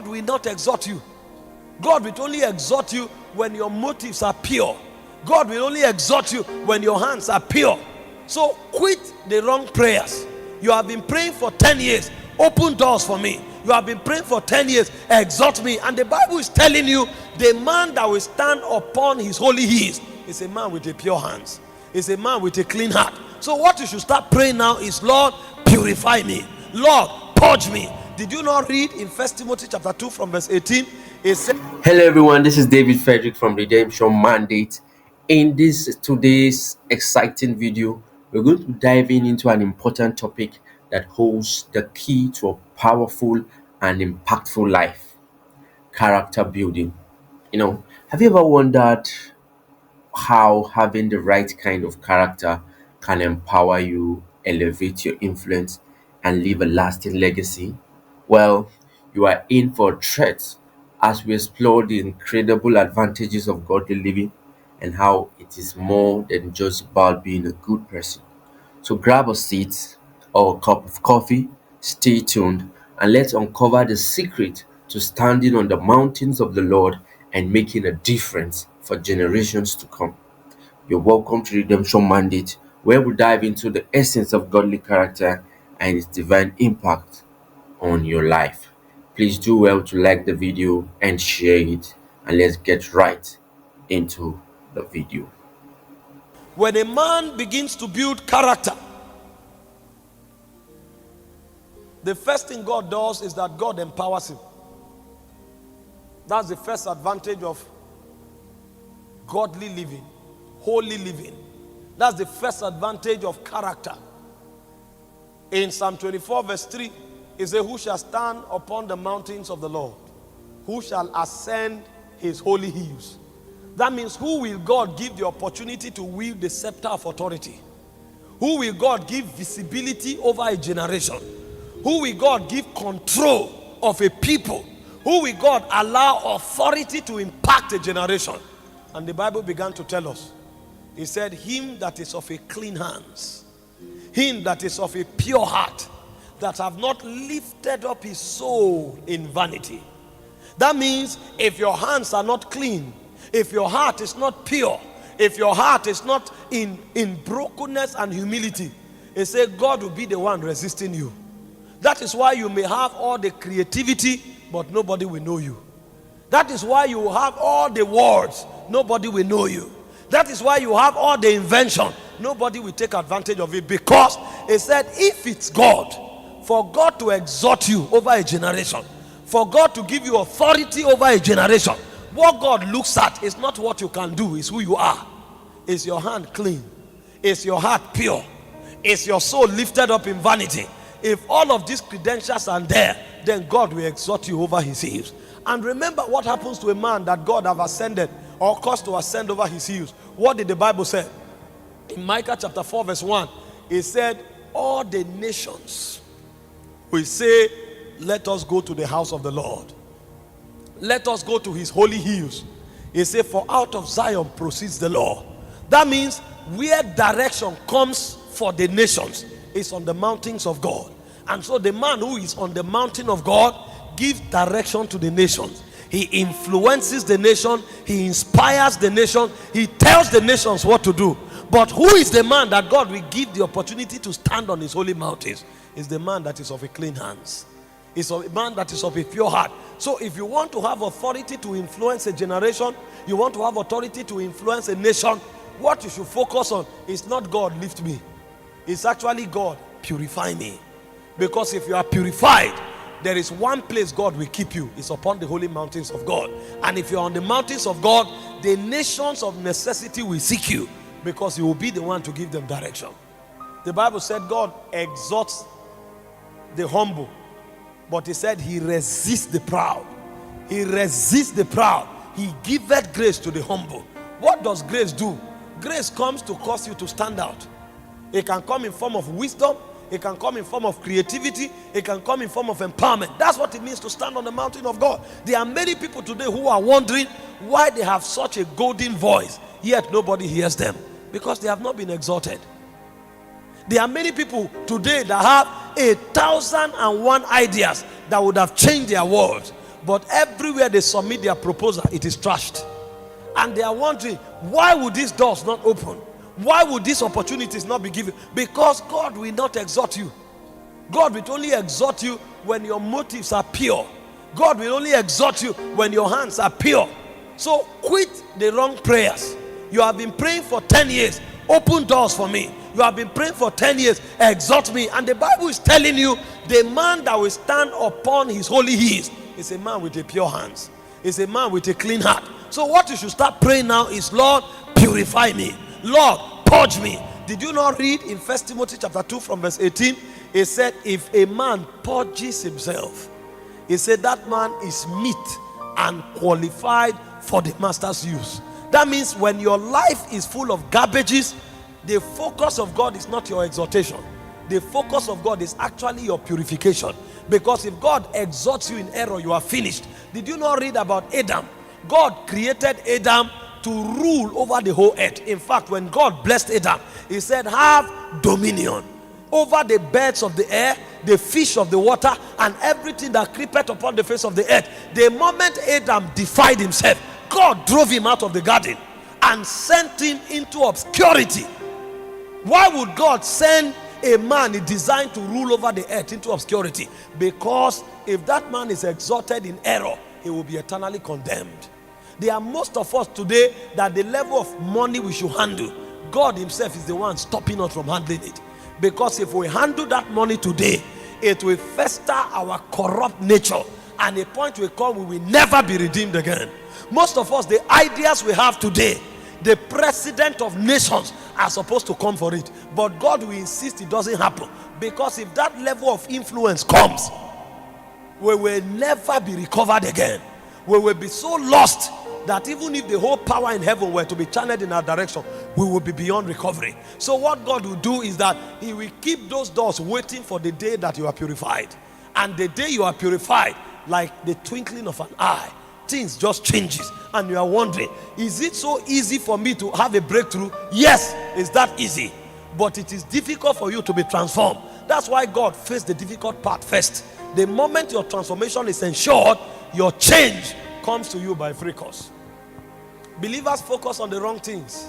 God will not exhort you. God will only exhort you when your motives are pure. God will only exhort you when your hands are pure. So quit the wrong prayers. You have been praying for 10 years, open doors for me. You have been praying for 10 years, exhort me. And the Bible is telling you, the man that will stand upon his holy hills is a man with a pure hands. Is a man with a clean heart. So what you should start praying now is, Lord, purify me. Lord, purge me. Did you not read in 1 Timothy chapter 2 from verse 18? It said, Hello everyone, this is David Frederick from Redemption Mandate. In this today's exciting video, we're going to dive into an important topic that holds the key to a powerful and impactful life: character building. Have you ever wondered how having the right kind of character can empower you, elevate your influence, and leave a lasting legacy? Well, you are in for a treat as we explore the incredible advantages of godly living and how it is more than just about being a good person. So grab a seat or a cup of coffee, stay tuned, and let's uncover the secret to standing on the mountains of the Lord and making a difference for generations to come. You're welcome to Redemption Mandate, where we dive into the essence of godly character and its divine impact on your life. Please do well to like the video and share it, and let's get right into the video. when a man begins to build character, the first thing God does is that God empowers him. That's the first advantage of godly living, holy living. That's the first advantage of character. In Psalm 24 verse 3, it says, who shall stand upon the mountains of the Lord? Who shall ascend his holy hills? That means, who will God give the opportunity to wield the scepter of authority? Who will God give visibility over a generation? Who will God give control of a people? Who will God allow authority to impact a generation? And the Bible began to tell us. He said, him that is of a clean hands, him that is of a pure heart, that have not lifted up his soul in vanity. That means, if your hands are not clean, if your heart is not pure, if your heart is not in brokenness and humility, it says God will be the one resisting you. That is why you may have all the creativity, but nobody will know you. That is why you have all the words, nobody will know you. That is why you have all the invention, nobody will take advantage of it, because it said, if it's God, for God to exhort you over a generation, for God to give you authority over a generation, what God looks at is not what you can do, it's who you are. Is your hand clean? Is your heart pure? Is your soul lifted up in vanity? If all of these credentials are there, then God will exhort you over his hills. And remember what happens to a man that God have ascended or caused to ascend over his hills. What did the Bible say? In Micah chapter 4 verse 1, it said, all the nations will say, let us go to the house of the Lord. Let us go to his holy hills. He said, for out of Zion proceeds the law. That means, where direction comes for the nations is on the mountains of God. And so the man who is on the mountain of God gives direction to the nations. He influences the nation. He inspires the nation. He tells the nations what to do. But who is the man that God will give the opportunity to stand on his holy mountains? Is the man that is of a clean hands. It's a man that is of a pure heart. So if you want to have authority to influence a generation, you want to have authority to influence a nation, what you should focus on is not God lift me. It's actually God purify me. Because if you are purified, there is one place God will keep you. It's upon the holy mountains of God. And if you're on the mountains of God, the nations of necessity will seek you, because you will be the one to give them direction. The Bible said God exalts the humble, but he said he resists the proud. He resists the proud. He giveth grace to the humble. What does grace do? Grace comes to cause you to stand out. It can come in form of wisdom. It can come in form of creativity. It can come in form of empowerment. That's what it means to stand on the mountain of God. There are many people today who are wondering why they have such a golden voice, yet nobody hears them. Because they have not been exalted. There are many people today that have 1,001 ideas that would have changed their world. But everywhere they submit their proposal, it is trashed. And they are wondering, why would these doors not open? Why would these opportunities not be given? Because God will not exhort you. God will only exhort you when your motives are pure. God will only exhort you when your hands are pure. So quit the wrong prayers. You have been praying for 10 years, open doors for me. You have been praying for 10 years, exhort me. And the Bible is telling you, the man that will stand upon his holy hills is a man with a pure hands. Is a man with a clean heart. So what you should start praying now is, Lord, purify me. Lord, purge me. Did you not read in 1 Timothy chapter 2 from verse 18? It said, if a man purges himself, he said that man is meet and qualified for the master's use. That means when your life is full of garbages, the focus of God is not your exhortation. The focus of God is actually your purification. Because if God exhorts you in error, you are finished. Did you not read about Adam? God created Adam to rule over the whole earth. In fact, when God blessed Adam, he said, have dominion over the birds of the air, the fish of the water, and everything that creepeth upon the face of the earth. The moment Adam defied himself, God drove him out of the garden and sent him into obscurity. Why would God send a man designed to rule over the earth into obscurity? Because if that man is exalted in error, he will be eternally condemned. There are most of us today that the level of money we should handle, God himself is the one stopping us from handling it. Because if we handle that money today, it will fester our corrupt nature, and a point will come we will never be redeemed again. Most of us, the ideas we have today, the president of nations are supposed to come for it, but God will insist it doesn't happen. Because if that level of influence comes, we will never be recovered again. We will be so lost that even if the whole power in heaven were to be channeled in our direction, we will be beyond recovery. So what God will do is that he will keep those doors waiting for the day that you are purified. And the day you are purified, like the twinkling of an eye, things just changes, and you are wondering, is it so easy for me to have a breakthrough? Yes, it's that easy, but it is difficult for you to be transformed. That's why God faced the difficult part first. The moment your transformation is ensured, your change comes to you by free course. Believers focus on the wrong things.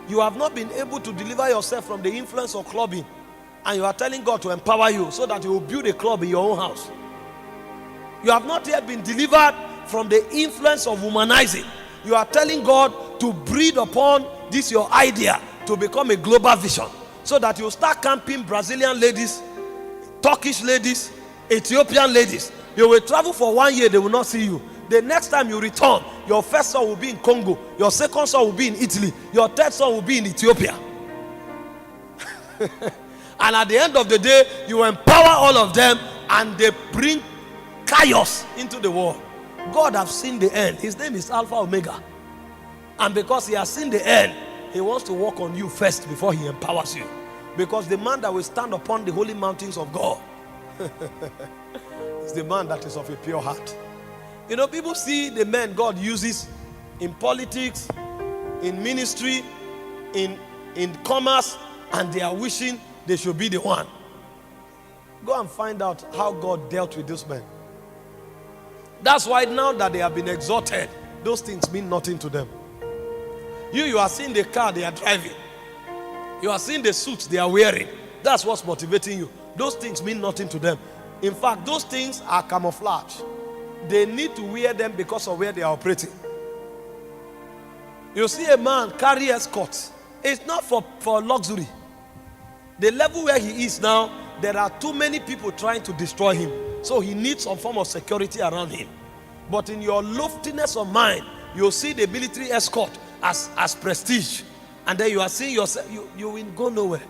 You have not been able to deliver yourself from the influence of clubbing, and you are telling God to empower you so that you will build a club in your own house. You have not yet been delivered from the influence of womanizing. You are telling God to breed upon this your idea to become a global vision, so that you start camping Brazilian ladies, Turkish ladies, Ethiopian ladies. You will travel for 1 year, they will not see you. The next time you return, your first son will be in Congo, your second son will be in Italy, your third son will be in Ethiopia. And at the end of the day, you empower all of them, and they bring chaos into the world. God has seen the end. His name is Alpha Omega. And because he has seen the end, he wants to work on you first before he empowers you. Because the man that will stand upon the holy mountains of God is the man that is of a pure heart. You know, people see the men God uses in politics, in ministry, in commerce, and they are wishing they should be the one. Go and find out how God dealt with those men. That's why now that they have been exalted, those things mean nothing to them. You are seeing the car they are driving. You are seeing the suits they are wearing. That's what's motivating you. Those things mean nothing to them. In fact, those things are camouflage. They need to wear them because of where they are operating. You see a man carry escorts. It's not for luxury. The level where he is now, there are too many people trying to destroy him. So he needs some form of security around him. But in your loftiness of mind, you'll see the military escort as prestige. And then you are seeing yourself, you will go nowhere.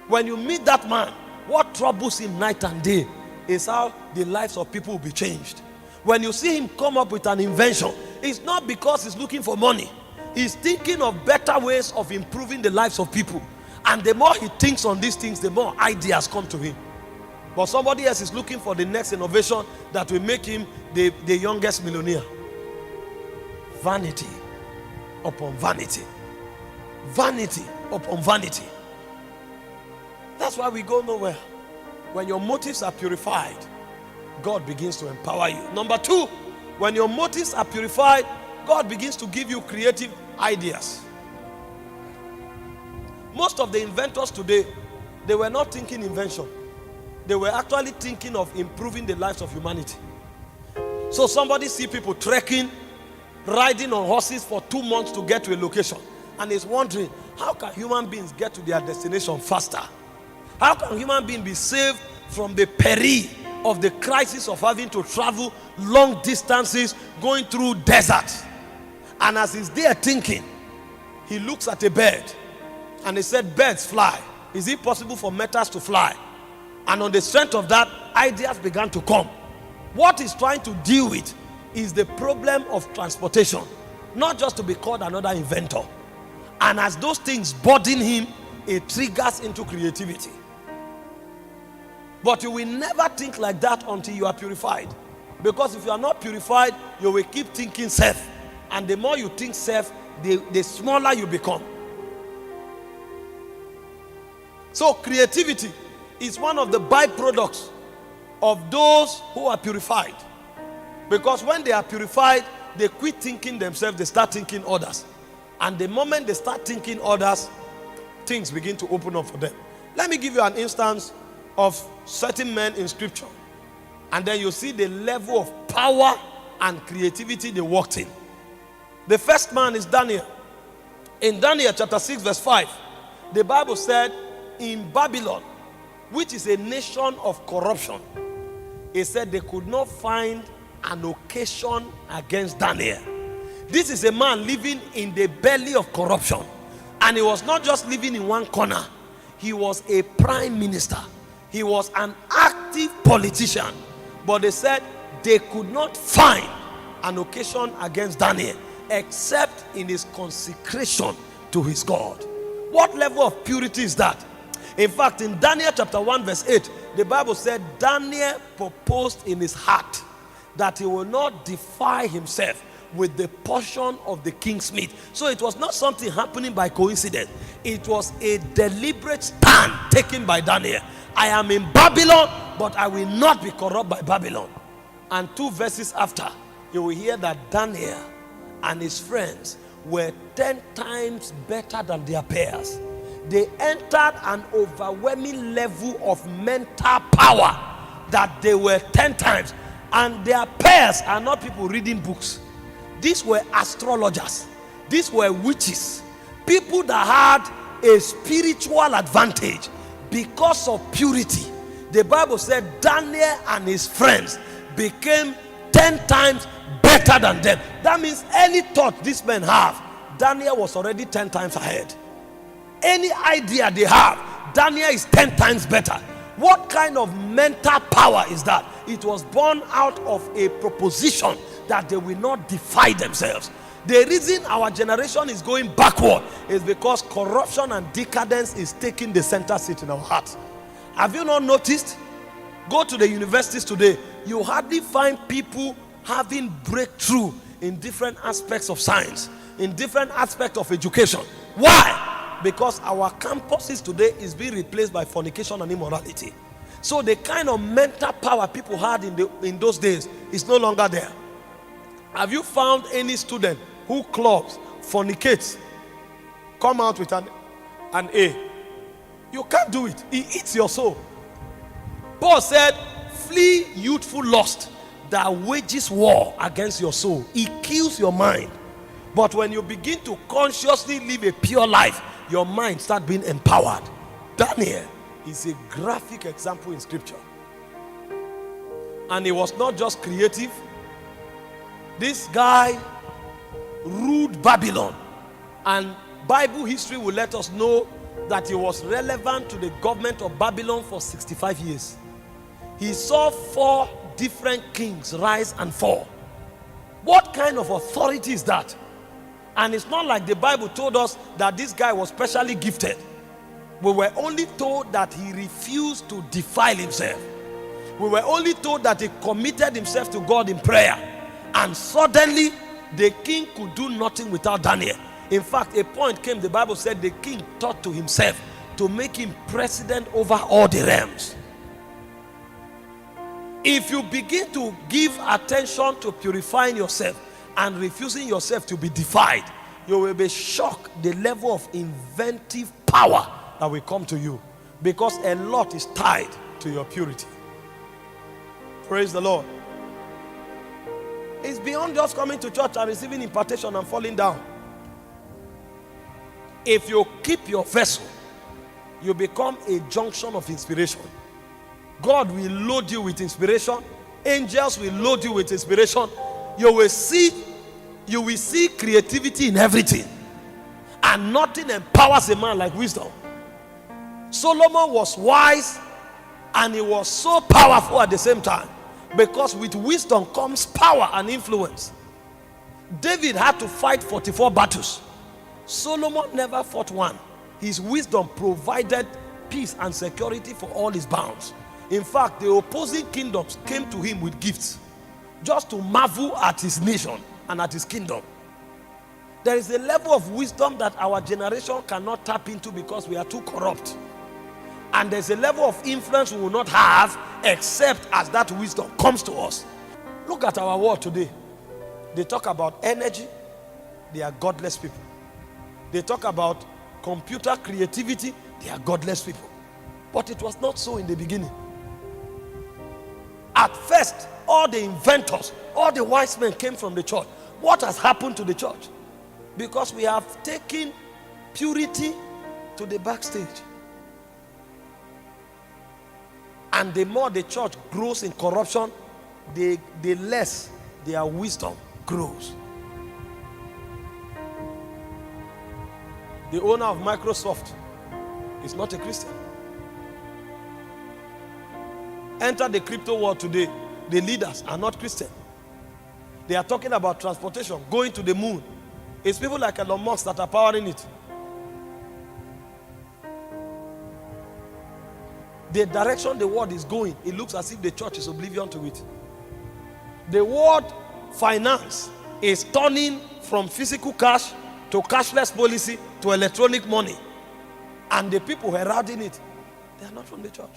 When you meet that man, what troubles him night and day is how the lives of people will be changed. When you see him come up with an invention, it's not because he's looking for money. He's thinking of better ways of improving the lives of people. And the more he thinks on these things, the more ideas come to him. But somebody else is looking for the next innovation that will make him the youngest millionaire. Vanity upon vanity. Vanity upon vanity. That's why we go nowhere. When your motives are purified, God begins to empower you. Number two, when your motives are purified, God begins to give you creative ideas. Most of the inventors today, they were not thinking invention. They were actually thinking of improving the lives of humanity. So somebody see people trekking, riding on horses for 2 months to get to a location, and is wondering, how can human beings get to their destination faster? How can human beings be saved from the peril of the crisis of having to travel long distances, going through deserts? And as he's there thinking, he looks at a bird, and he said, birds fly. Is it possible for metals to fly? And on the strength of that, ideas began to come. What he's trying to deal with is the problem of transportation, not just to be called another inventor. And as those things burden him, it triggers into creativity. But you will never think like that until you are purified. Because if you are not purified, you will keep thinking self. And the more you think self, the smaller you become. So creativity is one of the byproducts of those who are purified. Because when they are purified, they quit thinking themselves, they start thinking others. And the moment they start thinking others, things begin to open up for them. Let me give you an instance of certain men in scripture. And then you see the level of power and creativity they walked in. The first man is Daniel. In Daniel chapter 6 verse 5, the Bible said, in Babylon, which is a nation of corruption, it said they could not find an occasion against Daniel. This is a man living in the belly of corruption. And he was not just living in one corner. He was a prime minister. He was an active politician. But they said they could not find an occasion against Daniel except in his consecration to his God. What level of purity is that? In fact, in Daniel chapter 1 verse 8, the Bible said Daniel proposed in his heart that he will not defile himself with the portion of the king's meat. So it was not something happening by coincidence. It was a deliberate stand taken by Daniel. I am in Babylon, but I will not be corrupt by Babylon. And 2 verses after, you will hear that Daniel and his friends were 10 times better than their peers. They entered an overwhelming level of mental power that they were 10 times. And their peers are not people reading books. These were astrologers. These were witches. People that had a spiritual advantage because of purity. The Bible said Daniel and his friends became 10 times better than them. That means any thought these men have, Daniel was already 10 times ahead. Any idea they have, Daniel is 10 times better. What kind of mental power is that? It was born out of a proposition that they will not defy themselves. The reason our generation is going backward is because corruption and decadence is taking the center seat in our hearts. Have you not noticed? Go to the universities today, you hardly find people having breakthrough in different aspects of science, in different aspects of education. Why? Because our campuses today is being replaced by fornication and immorality. So the kind of mental power people had in those days is no longer there. Have you found any student who clubs, fornicates, come out with an A? You can't do it. It eats your soul. Paul said, flee youthful lust that wages war against your soul. It kills your mind. But when you begin to consciously live a pure life, your mind starts being empowered. Daniel is a graphic example in scripture. And he was not just creative. This guy ruled Babylon. And Bible history will let us know that he was relevant to the government of Babylon for 65 years. He saw 4 different kings rise and fall. What kind of authority is that? And it's not like the Bible told us that this guy was specially gifted. We were only told that he refused to defile himself. We were only told that he committed himself to God in prayer. And suddenly, the king could do nothing without Daniel. In fact, a point came, the Bible said the king thought to himself to make him president over all the realms. If you begin to give attention to purifying yourself and refusing yourself to be defied, you will be shocked the level of inventive power that will come to you, because a lot is tied to your purity. Praise the Lord. It's beyond just coming to church and receiving impartation and falling down. If you keep your vessel, you become a junction of inspiration. God will load you with inspiration. Angels will load you with inspiration. You will see creativity in everything. And nothing empowers a man like wisdom. Solomon was wise and he was so powerful at the same time, because with wisdom comes power and influence. David had to fight 44 battles. Solomon never fought one. His wisdom provided peace and security for all his bounds. In fact, the opposing kingdoms came to him with gifts just to marvel at his nation and at his kingdom. There is a level of wisdom that our generation cannot tap into because we are too corrupt. And there's a level of influence we will not have except as that wisdom comes to us. Look at our world today. They talk about energy. They are godless people. They talk about computer creativity. They are godless people. But it was not so in the beginning. At first, all the inventors, all the wise men came from the church. What has happened to the church? Because we have taken purity to the backstage. And the more the church grows in corruption, the less their wisdom grows. The owner of Microsoft is not a Christian. Enter the crypto world today, the leaders are not Christian. They are talking about transportation, going to the moon. It's people like Elon Musk that are powering it. The direction the world is going, it looks as if the church is oblivion to it. The world finance is turning from physical cash to cashless policy to electronic money. And the people heralding it, they are not from the church.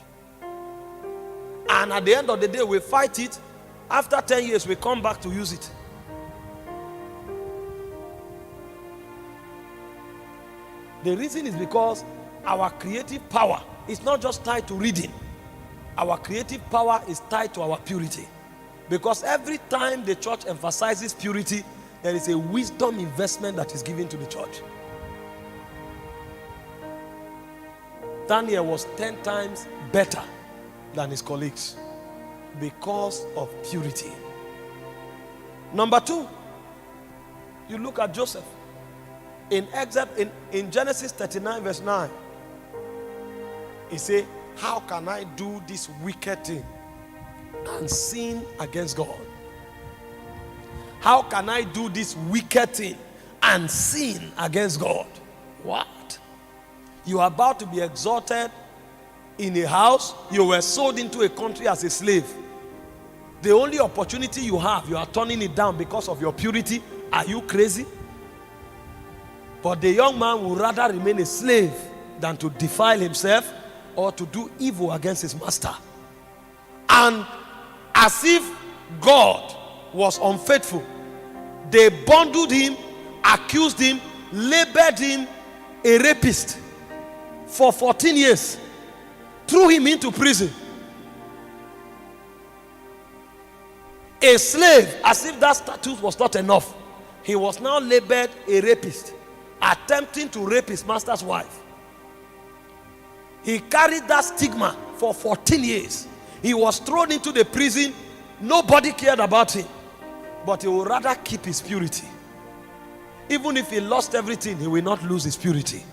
And at the end of the day, we fight it. After 10 years, we come back to use it. The reason is because our creative power is not just tied to reading. Our creative power is tied to our purity. Because every time the church emphasizes purity, there is a wisdom investment that is given to the church. Daniel was 10 times better than his colleagues because of purity. Number 2, you look at Joseph. In Genesis 39 verse 9, he said, how can I do this wicked thing and sin against God? How can I do this wicked thing and sin against God? What? You are about to be exalted in a house. You were sold into a country as a slave. The only opportunity you have, you are turning it down because of your purity. Are you crazy? But the young man would rather remain a slave than to defile himself or to do evil against his master. And as if God was unfaithful, they bundled him, accused him, labeled him a rapist for 14 years, threw him into prison. A slave, as if that status was not enough, he was now labeled a rapist, attempting to rape his master's wife. He carried that stigma for 14 years. He was thrown into the prison. Nobody cared about him. But he would rather keep his purity. Even if he lost everything, he will not lose his purity.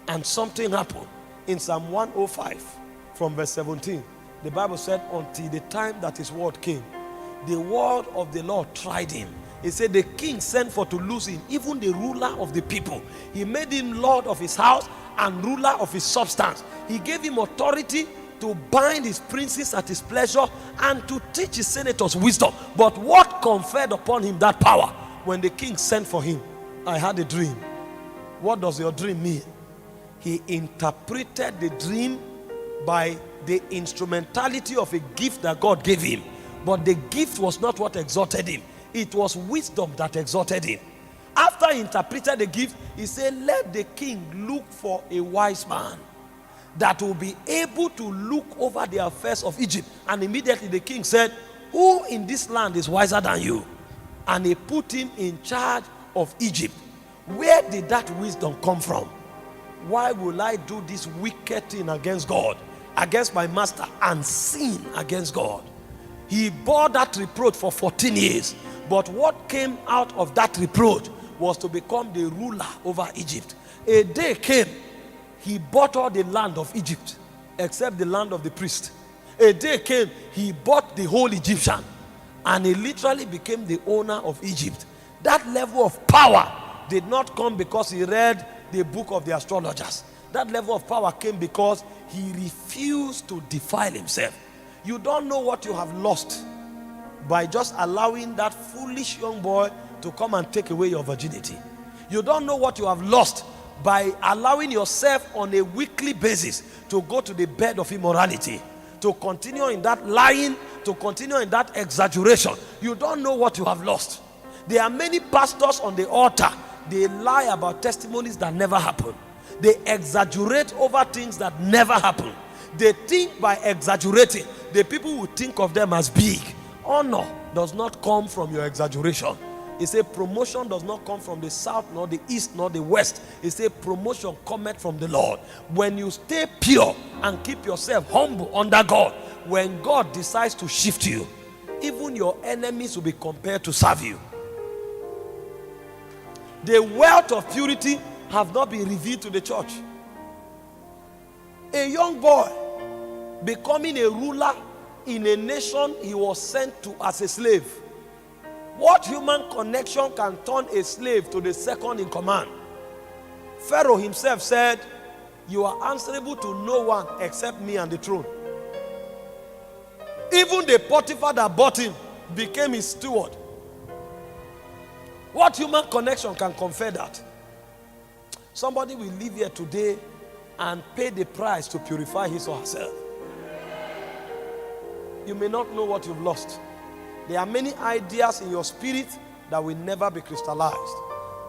And something happened. In Psalm 105, from verse 17, the Bible said, until the time that his word came, the word of the Lord tried him. He said the king sent for to lose him, even the ruler of the people. He made him lord of his house and ruler of his substance. He gave him authority to bind his princes at his pleasure and to teach his senators wisdom. But what conferred upon him that power? When the king sent for him, I had a dream. What does your dream mean? He interpreted the dream by the instrumentality of a gift that God gave him. But the gift was not what exalted him. It was wisdom that exalted him. After he interpreted the gift, he said, let the king look for a wise man that will be able to look over the affairs of Egypt. And immediately the king said, who in this land is wiser than you? And he put him in charge of Egypt. Where did that wisdom come from? Why will I do this wicked thing against God, against my master, and sin against God? He bore that reproach for 14 years. But what came out of that reproach was to become the ruler over Egypt. A day came, he bought all the land of Egypt, except the land of the priest. A day came, he bought the whole Egyptian, and he literally became the owner of Egypt. That level of power did not come because he read the book of the astrologers. That level of power came because he refused to defile himself. You don't know what you have lost by just allowing that foolish young boy to come and take away your virginity. You don't know what you have lost by allowing yourself on a weekly basis to go to the bed of immorality, to continue in that lying, to continue in that exaggeration. You don't know what you have lost. There are many pastors on the altar. They lie about testimonies that never happen. They exaggerate over things that never happen. They think by exaggerating, the people will think of them as big. Honor does not come from your exaggeration. He said promotion does not come from the south, nor the east, nor the west. He said promotion cometh from the Lord. When you stay pure and keep yourself humble under God, when God decides to shift you, even your enemies will be compared to serve you. The wealth of purity have not been revealed to the church. A young boy becoming a ruler in a nation he was sent to as a slave. What human connection can turn a slave to the second in command? Pharaoh himself said, you are answerable to no one except me and the throne. Even the Potiphar that bought him became his steward. What human connection can confer that? Somebody will live here today and pay the price to purify his or herself. You may not know what you've lost. There are many ideas in your spirit that will never be crystallized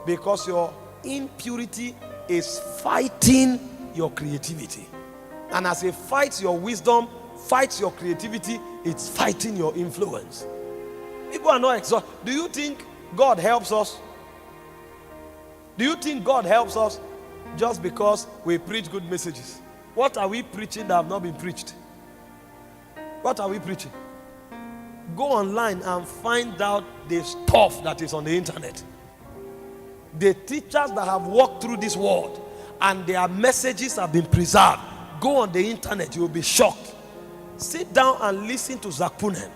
because your impurity is fighting your creativity. And as it fights your wisdom, fights your creativity, it's fighting your influence. People are not exhausted. Do you think God helps us? Do you think God helps us just because we preach good messages? What are we preaching that have not been preached? What are we preaching? Go online and find out the stuff that is on the internet. The teachers that have walked through this world and their messages have been preserved. Go on the internet, you will be shocked. Sit down and listen to Zach Punen.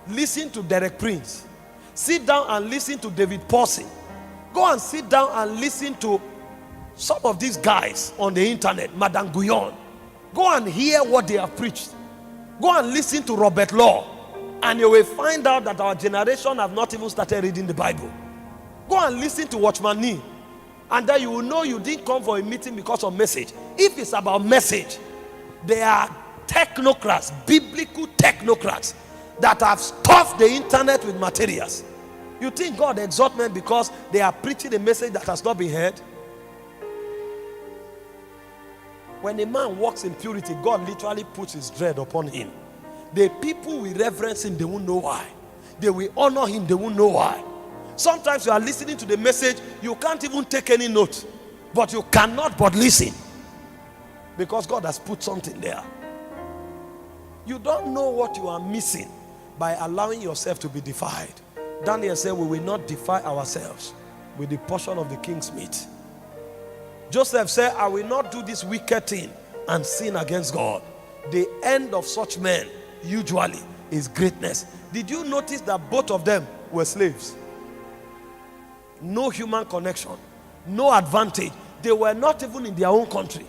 Listen to Derek Prince. Sit down and listen to David Paulson. Go and sit down and listen to some of these guys on the internet, Madame Guyon. Go and hear what they have preached. Go and listen to Robert Law. And you will find out that our generation have not even started reading the Bible. Go and listen to Watchman Nee. And then you will know you didn't come for a meeting because of message. If it's about message, there are technocrats, biblical technocrats, that have stuffed the internet with materials. You think God exalts men because they are preaching a message that has not been heard? When a man walks in purity, God literally puts his dread upon him. The people will reverence him, they won't know why. They will honor him, they won't know why. Sometimes you are listening to the message, you can't even take any note, but you cannot but listen because God has put something there. You don't know what you are missing by allowing yourself to be defiled. Daniel said, we will not defile ourselves with the portion of the king's meat. Joseph said, I will not do this wicked thing and sin against God. The end of such men usually is greatness. Did you notice that both of them were slaves? No human connection, no advantage. They were not even in their own country.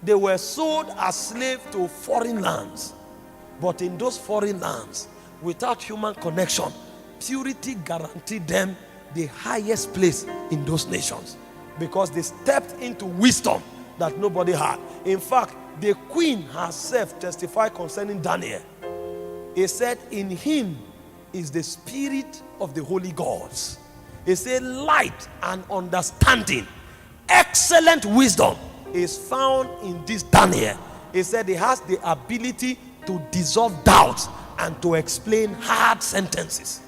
They were sold as slaves to foreign lands. But in those foreign lands, without human connection, purity guaranteed them the highest place in those nations because they stepped into wisdom that nobody had. In fact, The queen herself testified concerning Daniel. He said, in him is the spirit of the holy gods. He said, light and understanding, excellent wisdom is found in this Daniel. He said he has the ability to dissolve doubts and to explain hard sentences.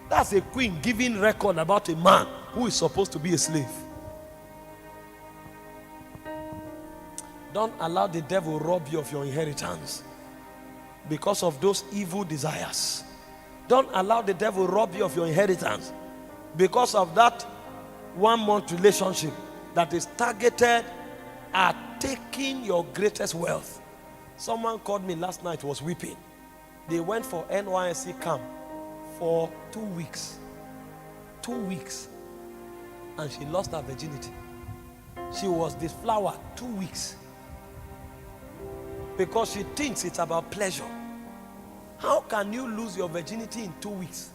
That's a queen giving record about a man who is supposed to be a slave. Don't allow the devil rob you of your inheritance because of those evil desires. Don't allow the devil rob you of your inheritance because of that 1 month relationship that is targeted at taking your greatest wealth. Someone called me last night, was weeping. They went for NYSC camp for 2 weeks. 2 weeks. And she lost her virginity. She was deflowered 2 weeks. Because she thinks it's about pleasure. How can you lose your virginity in 2 weeks?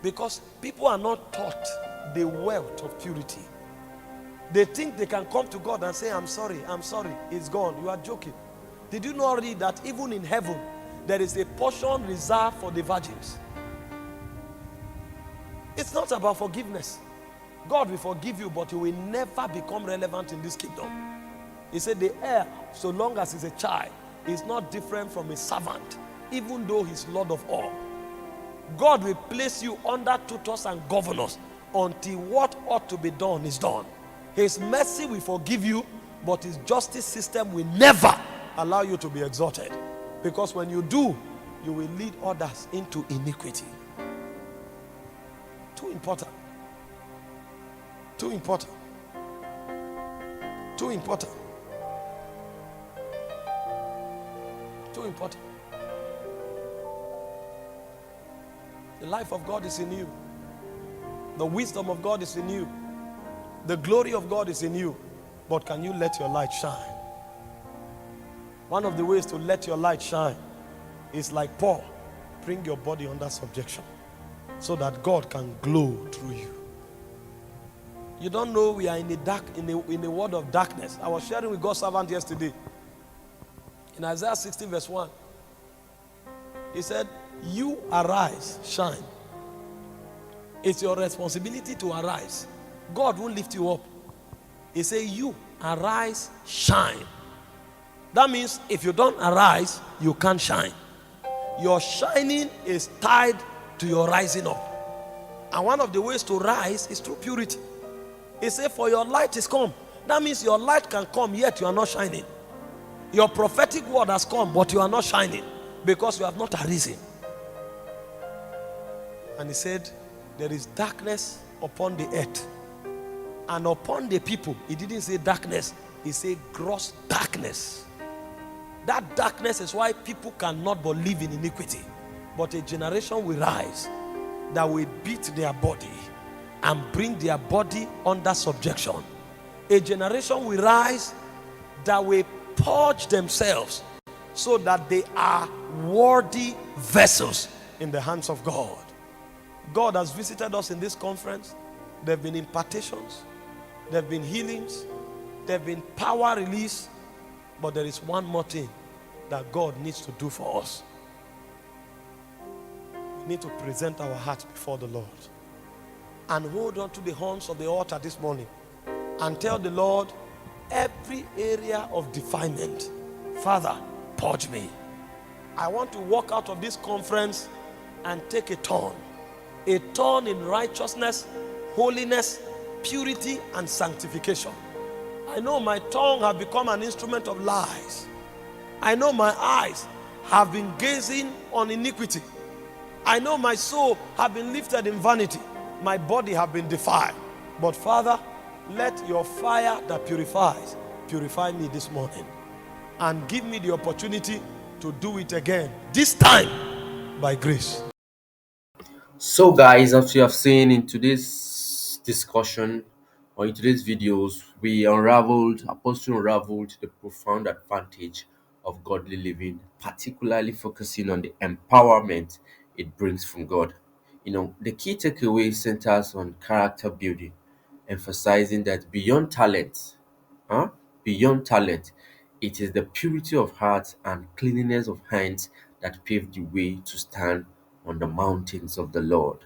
Because people are not taught the wealth of purity. They think they can come to God and say, I'm sorry, it's gone. You are joking. Did you know already that even in heaven, there is a portion reserved for the virgins? It's not about forgiveness. God will forgive you, but you will never become relevant in this kingdom. He said the heir, so long as he's a child, is not different from a servant, even though he's Lord of all. God will place you under tutors and governors until what ought to be done is done. His mercy will forgive you, but his justice system will never allow you to be exalted. Because when you do, you will lead others into iniquity. Too important. Too important. Too important. Too important. The life of God is in you. The wisdom of God is in you. The glory of God is in you. But can you let your light shine? One of the ways to let your light shine is like Paul. Bring your body under subjection so that God can glow through you. You don't know we are in a world of darkness. I was sharing with God's servant yesterday. In Isaiah 60 verse 1. He said, you arise, shine. It's your responsibility to arise. God won't lift you up. He said, you arise, shine. That means if you don't arise, you can't shine. Your shining is tied to your rising up. And one of the ways to rise is through purity. He said, for your light is come. That means your light can come, yet you are not shining. Your prophetic word has come, but you are not shining because you have not arisen. And he said, there is darkness upon the earth and upon the people. He didn't say darkness, he said gross darkness. That darkness is why people cannot but live in iniquity. But a generation will rise that will beat their body and bring their body under subjection. A generation will rise that will purge themselves so that they are worthy vessels in the hands of God. God has visited us in this conference. There have been impartations, there have been healings, there have been power release, but there is one more thing that God needs to do for us. We need to present our hearts before the Lord and hold on to the horns of the altar this morning and tell the Lord, every area of defilement, Father, purge me. I want to walk out of this conference and take a turn in righteousness, holiness, purity, and sanctification. I know my tongue has become an instrument of lies. I know my eyes have been gazing on iniquity. I know my soul have been lifted in vanity. My body have been defiled. But Father, let your fire that purifies, purify me this morning. And give me the opportunity to do it again. This time, by grace. So, guys, as you have seen in today's discussion or in today's videos, Apostle unraveled the profound advantage of godly living, particularly focusing on the empowerment it brings from God. The key takeaway centers on character building, emphasizing that beyond talent, huh, beyond talent. It is the purity of heart and cleanliness of hands that paved the way to stand on the mountains of the Lord.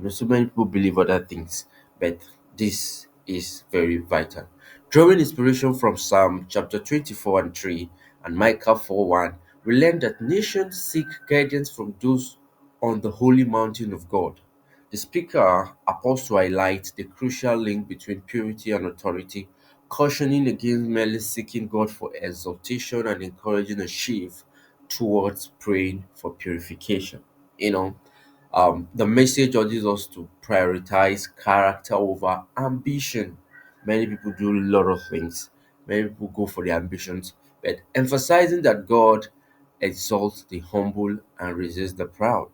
So many people believe other things, but this is very vital. Drawing inspiration from Psalm chapter 24 and 3 and Micah 4:1, we learn that nations seek guidance from those on the holy mountain of God. The speaker appears to highlight the crucial link between purity and authority, cautioning against merely seeking God for exaltation and encouraging a shift towards praying for purification. You know, the message urges us to prioritize character over ambition. Many people do a lot of things, many people go for the ambitions, but emphasizing that God exalts the humble and resists the proud.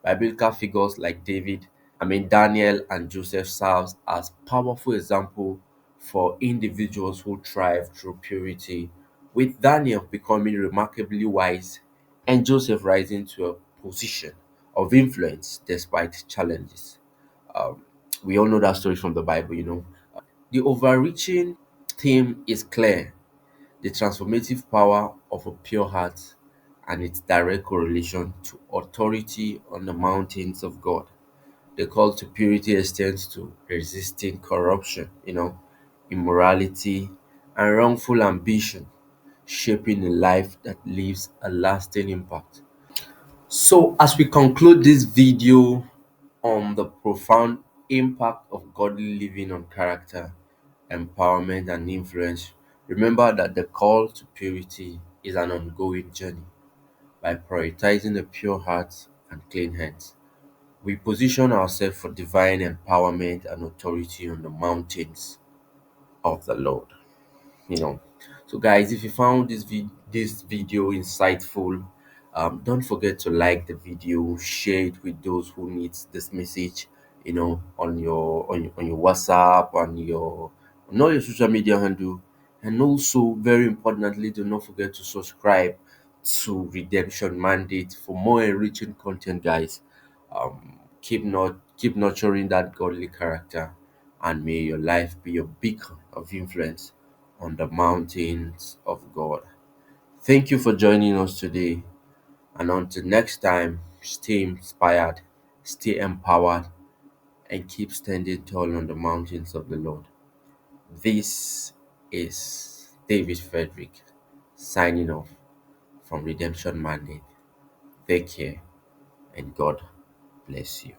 Biblical figures like Daniel and Joseph serves as powerful example for individuals who thrive through purity, with Daniel becoming remarkably wise and Joseph rising to a position of influence despite challenges. Um, we all know that story from the Bible. The overreaching theme is clear: the transformative power of a pure heart and its direct correlation to authority on the mountains of God. The call to purity extends to resisting corruption, immorality, and wrongful ambition, shaping a life that leaves a lasting impact. So, as we conclude this video on the profound impact of godly living on character, empowerment, and influence, remember that the call to purity is an ongoing journey. By prioritizing a pure heart and clean hands, we position ourselves for divine empowerment and authority on the mountains of the Lord. you know so guys, if you found this video insightful, don't forget to like the video, share it with those who needs this message, on your WhatsApp, on all your social media handle. And also, very importantly, do not forget to subscribe to Redemption Mandate for more enriching content, guys. Keep nurturing that godly character, and may your life be a beacon of influence on the mountains of God. Thank you for joining us today, and until next time, stay inspired, stay empowered, and keep standing tall on the mountains of the Lord. This is David Frederick signing off from Redemption Mandate. Take care, and God bless you.